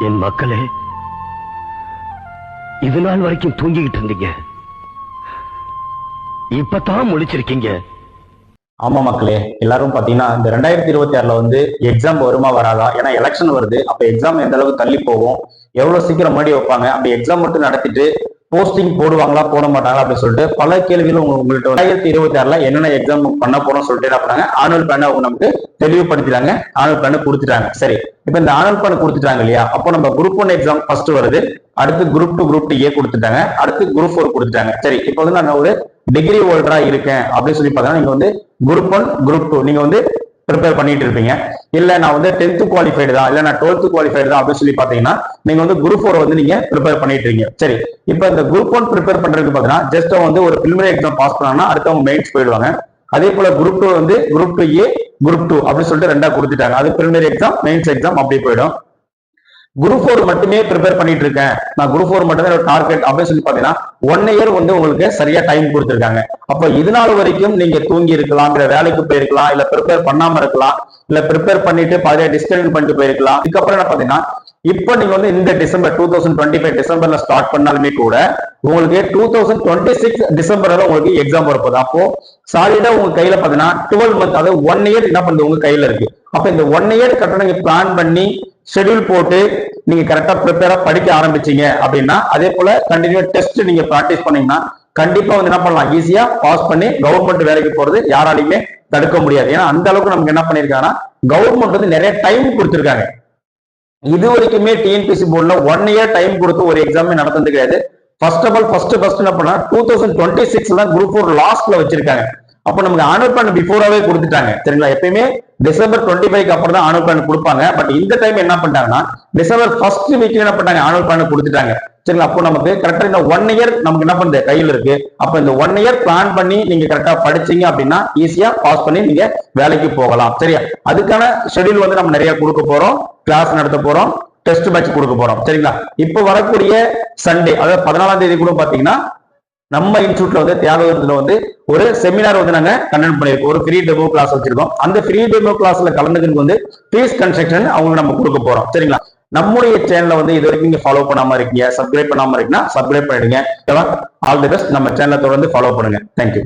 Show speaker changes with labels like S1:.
S1: என் மக்களே, இது நாள் வரைக்கும் தூங்கிக்கிட்டு இருந்தீங்க, இப்பதான் முழிச்சிருக்கீங்க.
S2: ஆமா மக்களே, எல்லாரும் பாத்தீங்கன்னா இந்த 2026ல வந்து எக்ஸாம் வருமா வராதா, ஏன்னா எலெக்ஷன் வருது. அப்ப எக்ஸாம் எந்த அளவுக்கு தள்ளி போகும், எவ்வளவு சீக்கிரம் முன்னாடி வைப்பாங்க, அப்படி எக்ஸாம் மட்டும் நடத்திட்டு போஸ்டிங் போடுவாங்களா போட மாட்டாங்களா அப்படின்னு சொல்லிட்டு பல கேள்விகளும் உங்கள்கிட்ட 2026ல என்னென்ன எக்ஸாம் பண்ண போறோம்னு சொல்லிட்டு என்ன பண்ணாங்க, ஆனுவல் பிளான் அவங்க நமக்கு தெளிவுபடுத்திட்டாங்க. ஆனுவல் பிளான் கொடுத்துட்டாங்க. சரி, இப்ப இந்த ஆனுவல் பிளான் கொடுத்துட்டாங்க இல்லையா, அப்போ நம்ம குரூப் 1 எக்ஸாம் ஃபர்ஸ்ட் வருது, அடுத்து குரூப் 2 குரூப் 2 ஏ கொடுத்துட்டாங்க, அடுத்து குரூப் 4 கொடுத்துட்டாங்க. சரி, இப்போ வந்து நான் ஒரு டிகிரி ஹோல்டரா இருக்கேன் அப்படின்னு சொல்லி பார்த்தா நீங்க வந்து குரூப் 1 குரூப் 2 நீங்க வந்து ப்ரிப்பேர் பண்ணிட்டு இருப்பீங்க. இல்ல நான் வந்து 10th குவாலிஃபைடு தான், இல்ல நான் 12th குவாலிஃபைடு தான் அப்படின்னு சொல்லி பாத்தீங்கன்னா நீங்க வந்து குரூப் 4 வந்து நீங்க ப்ரிப்பேர் பண்ணிட்டு இருக்கீங்க. சரி, இப்போ இந்த குரூப் 1 ப்ரிப்பேர் பண்றதுக்கு பாத்தீங்கன்னா ஜஸ்ட் வந்து ஒரு பிலிமினரி எக்ஸாம் பாஸ் பண்ணாங்கன்னா அடுத்து அவங்க மெயின்ஸ் போயிடுவாங்க. அதே போல குரூப் 2 வந்து குரூப் 2 ஏ குரூப் 2 அப்படின்னு சொல்லிட்டு ரெண்டா கொடுத்துட்டாங்க. அது பிலிமினரி எக்ஸாம் மெயின்ஸ் எக்ஸாம் அப்படி போயிடும். குரூப் 4 மட்டுமே ப்ரிப்பேர் பண்ணிட்டு இருக்கேன், நான் குரூப் 4 மட்டும் தான் டார்கெட் அப்படின்னு சொல்லி பாத்தீங்கன்னா 1 இயர் வந்து உங்களுக்கு சரியா டைம் கொடுத்துருக்காங்க. அப்ப இது நாள் வரைக்கும் நீங்க தூங்கி இருக்கலாம், இல்ல வேலைக்கு போயிருக்கலாம், இல்ல ப்ரிப்பேர் பண்ணாம இருக்கலாம், இல்ல ப்ரிப்பேர் பண்ணிட்டு பாதியா டிஸ்கண்டினியூ பண்ணிட்டு போயிருக்கலாம். இதுக்கப்புறம் என்ன பாத்தீங்கன்னா இப்ப நீங்க வந்து இந்த டிசம்பர் 2025 டிசம்பர்ல ஸ்டார்ட் பண்ணாலுமே கூட உங்களுக்கு 2026 டிசம்பர்ல உங்களுக்கு எக்ஸாம் வரப்போகுது. அப்போ சாலிடா உங்க கையில பாத்தீங்கன்னா 12 மந்த், அதாவது 1 இயர் என்ன பண்ணுது உங்க கையில இருக்கு. அப்ப இந்த 1 இயர் கரெக்டா நீங்க பிளான் பண்ணி ஷெட்யூல் போட்டு நீங்க கரெக்டா ப்ரிப்பேரா படிக்க ஆரம்பிச்சீங்க அப்படின்னா, அதே போல கண்டினியூ டெஸ்ட் நீங்க பிராக்டிஸ் பண்ணீங்கன்னா கண்டிப்பா வந்து என்ன பண்ணலாம், ஈஸியா பாஸ் பண்ணி கவர்மெண்ட் வேலைக்கு போறது யாராலையுமே தடுக்க முடியாது. ஏன்னா அந்த அளவுக்கு நமக்கு என்ன பண்ணிருக்காங்கன்னா கவர்மெண்ட் வந்து நிறைய டைம் கொடுத்திருக்காங்க. இது வரைக்குமே டிஎன்பிசி போர்டுல 1 இயர் டைம் கொடுத்து ஒரு எக்ஸாமே நடந்தது கிடையாது. ஃபர்ஸ்ட் ஆஃப் ஆல் ஃபர்ஸ்ட் என்ன பண்ணா 2026 தான் குரூப் 4 லாஸ்ட்ல வச்சிருக்காங்க. அப்ப நமக்கு ஆனுவல் பிளான் பிஃபோராவே கொடுத்துட்டாங்க. சரிங்களா, எப்பயுமே டிசம்பர் 25க்கு அப்புறம் தான் ஆனுவல் பிளான் கொடுப்பாங்க. பட் இந்த டைம் என்ன பண்ணிட்டாங்கன்னா டிசம்பர் ஃபர்ஸ்ட் வீக்ல என்ன பண்ணாங்க, ஆனுவல் பிளான் கொடுத்துட்டாங்க. சரிங்களா, அப்போ நமக்கு கரெக்டா இந்த 1 இயர் நமக்கு என்ன பண்ணுது கையில இருக்கு. அப்ப இந்த 1 இயர் பிளான் பண்ணி நீங்க கரெக்டா படிச்சீங்க அப்படின்னா ஈஸியா பாஸ் பண்ணி நீங்க வேலைக்கு போகலாம். சரியா, அதுக்கான ஷெட்யூல் வந்து நம்ம நிறைய கொடுக்க போறோம், கிளாஸ் நடத்த போறோம், டெஸ்ட் பேட்ச் கொடுக்க போறோம். சரிங்களா, இப்ப வரக்கூடிய சண்டே அதாவது 14ஆம் தேதி கூட பாத்தீங்கன்னா நம்ம இன்ஸ்டியூட்ல வந்து தியாகத்துல வந்து ஒரு செமினார் வந்து நாங்க கண்டக்ட் பண்ணிருக்கோம். ஒரு ஃப்ரீ டெமோ கிளாஸ் வச்சிருக்கோம். அந்த ஃப்ரீ டெமோ கிளாஸ்ல கலந்துக்கிறதுக்கு வந்து ஃபீஸ் கன்ஸ்ட்ரக்ஷன் அவங்க நம்ம கொடுக்க போறோம். சரிங்களா, நம்முடைய சேனலை வந்து இது வரைக்கும் நீங்க ஃபாலோ பண்ணாம இருக்கீங்க, சப்ஸ்கிரைப் பண்ணாம இருக்கீங்கன்னா சப்ஸ்கிரைப் பண்ணிடுங்க. All the best. நம்ம சேனலை தொடர்ந்து ஃபாலோ பண்ணுங்க. தேங்க்யூ.